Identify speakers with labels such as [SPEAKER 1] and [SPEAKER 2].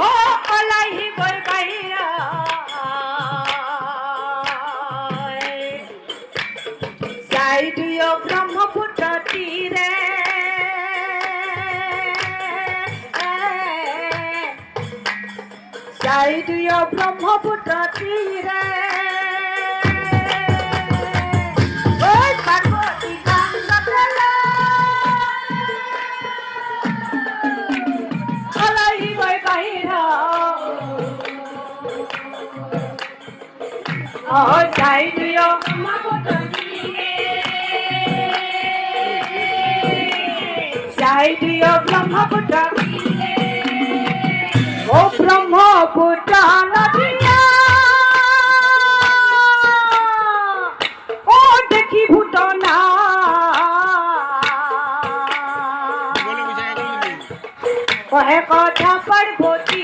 [SPEAKER 1] ও অলাহি বই বাইরা যাই দুয় ব্রহ্মপুত্র তীরে যাই দুয় ব্রহ্মপুত্র তীরে ওই পার্বতী গঙ্গা পেলে অলাহি বই বাইরা ও যাই দুয় ব্রহ্মপুত্র যাই দুয় ব্রহ্মপুত্র ও ব্রহ্মপুত্র নদিয়া ও দেখি ভূতনা কহে কথা পার্বতী